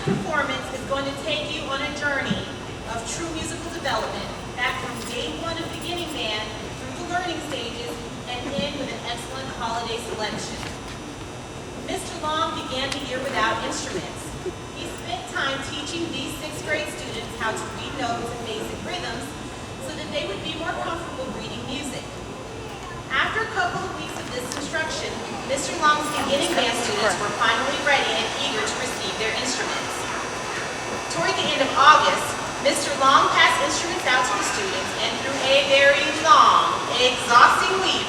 performance is going to take you on a journey of true musical development, back from day one of beginning band through the learning stages and end with an excellent holiday selection. Mr. Long began the year without instruments. He spent time teaching these 6th grade students how to read notes and basic rhythms so that they would be more comfortable reading music. After a couple of weeks of this instruction, Mr. Long's beginning band students were finally ready and eager to receive their instruments. Toward the end of August, Mr. Long passed instruments out to the students, and through a very long, exhausting week,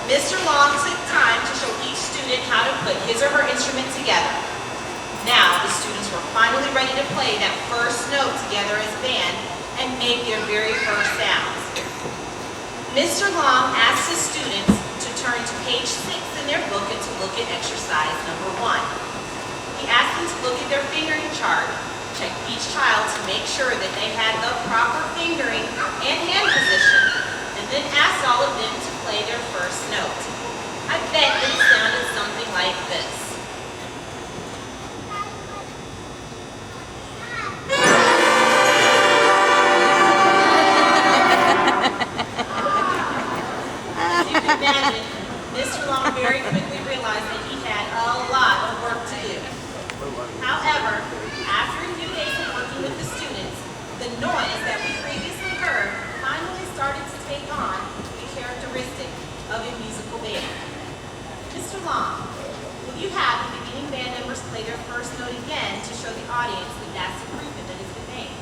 Mr. Long took time to show each student how to put his or her instrument together. Now, the students were finally ready to play that first note together as a band and make their very first sounds. Mr. Long asked his students to turn to page 6 in their book and to look at exercise number 1. He asked them to look at their fingering chart, check each child to make sure that they had the proper fingering and hand position, and then asked all of them to play their first note. I bet that it sounded something like this. As you can imagine, Mr. Long very quickly realized that he had a lot of work to do. However, after a few days of working with the students, the noise that we previously heard finally started to take on the characteristic of a musical band. Mr. Long, will you have the beginning band members play their first note again to show the audience that that's improvement that has been made?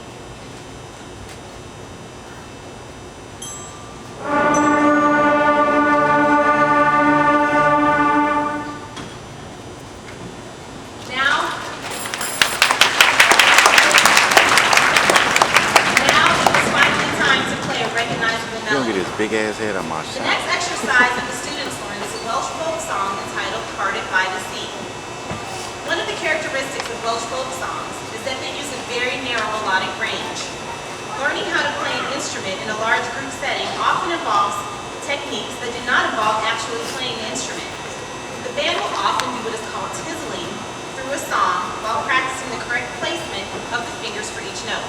Big ass head on my The next exercise that the students learned is a Welsh folk song entitled Parted by the Sea. One of the characteristics of Welsh folk songs is that they use a very narrow melodic range. Learning how to play an instrument in a large group setting often involves techniques that do not involve actually playing the instrument. The band will often do what is called tizzling through a song while practicing the correct placement of the fingers for each note.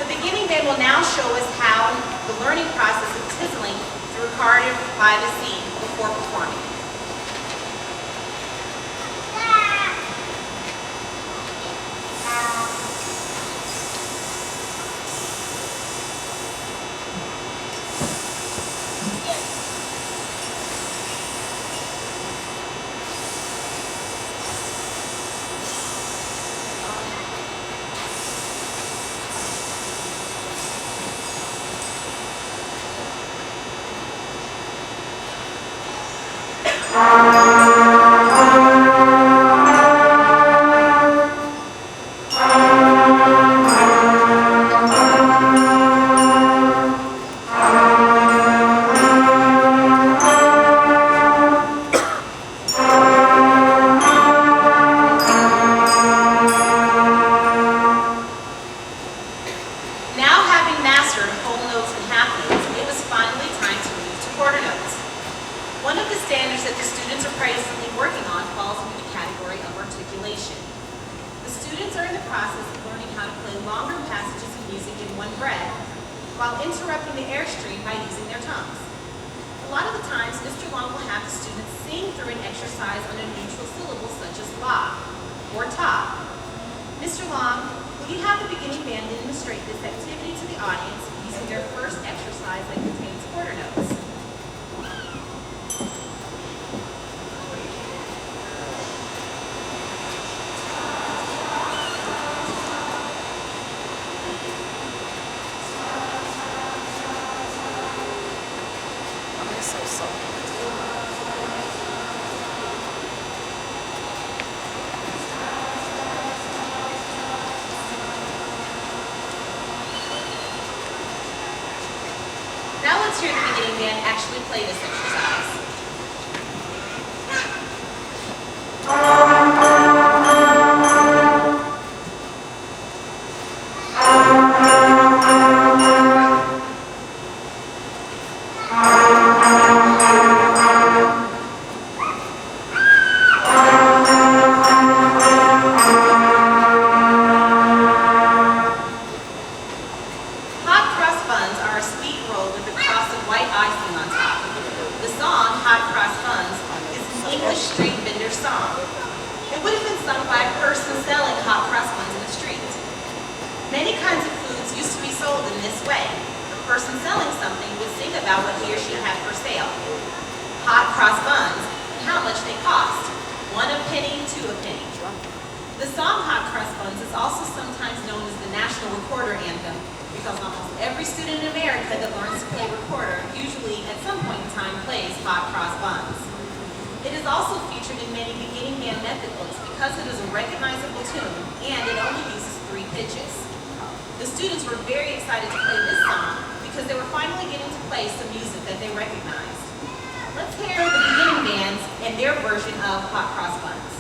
The beginning band will now show us how the learning process of tizzling through Parted by the Sea before performing. While interrupting the airstream by using their tongues. A lot of the times, Mr. Long will have the students sing through an exercise on a neutral syllable such as la or ta. Mr. Long, will you have the beginning band demonstrate this activity to the audience using their first exercise that contains quarter notes? Now let's hear the beginning band actually play this exercise. English street vendor song. It would have been sung by a person selling hot cross buns in the street. Many kinds of foods used to be sold in this way. The person selling something would sing about what he or she had for sale. Hot cross buns and how much they cost. 1 a penny, 2 a penny. The song Hot Cross Buns is also sometimes known as the National Recorder Anthem because almost every student in America that learns to play recorder usually at some point in time plays Hot Cross Buns. It is also featured in many beginning band method books because it is a recognizable tune and it only uses 3 pitches. The students were very excited to play this song because they were finally getting to play some music that they recognized. Let's hear the beginning bands and their version of Hot Cross Buns.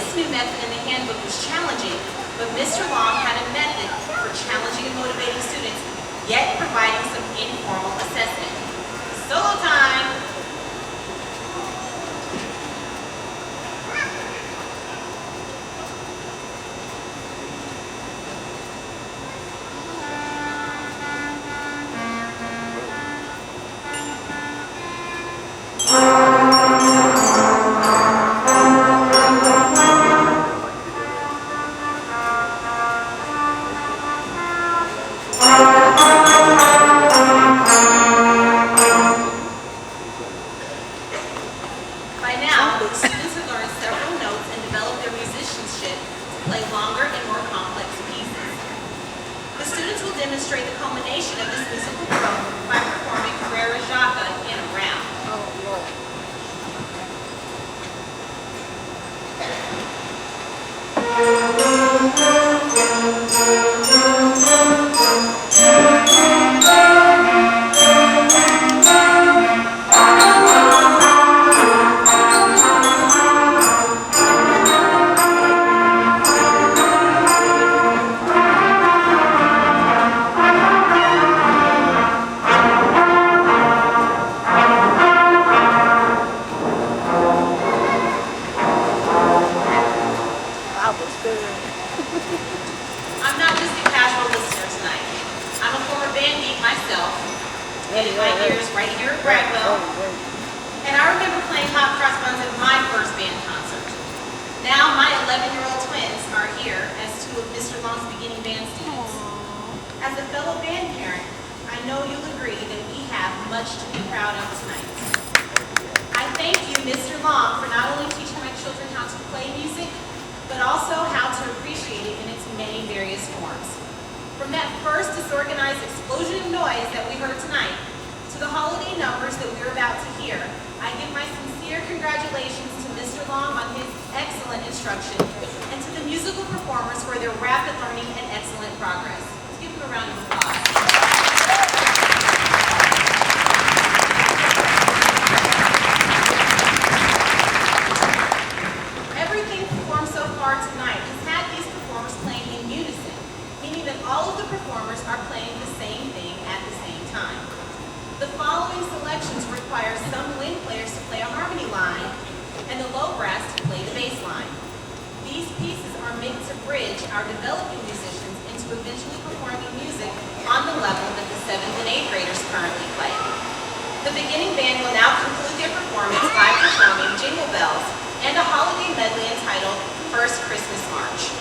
This new method in the handbook was challenging, but Mr. Long had a method for challenging and motivating students, yet providing some informal assessment. Solo time! By now, students have learned several notes and developed their musicianship to play longer and more complex pieces. The students will demonstrate the culmination of this musical growth by performing Frere Jacques in a round. I'm not just a casual listener tonight. I'm a former band geek myself, ended my years right here at Bradwell, and I remember playing Hot Cross Buns at my first band concert. Now my 11-year-old twins are here as two of Mr. Long's beginning band students. As a fellow band parent, I know you'll agree that we have much to be proud of tonight. I thank you, Mr. Long, for not only teaching my children how to play music, but also how to appreciate it in its many various forms. From that first disorganized explosion of noise that we heard tonight, to the holiday numbers that we're about to hear, I give my sincere congratulations to Mr. Long on his excellent instruction, and to the musical performers for their rapid learning and excellent progress. Let's give them a round of applause. Everything performed so far tonight has had these performers playing in unison, meaning that all of the performers are playing the same thing at the same time. The following selections require some wind players to play a harmony line and the low brass to play the bass line. These pieces are meant to bridge our developing musicians into eventually performing music on the level that the 7th and 8th graders currently play. The beginning band will now conclude their performance by performing Jingle Bells and a holiday medley entitled First Christmas March.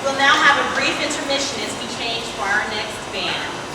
We'll now have a brief intermission as we change for our next band.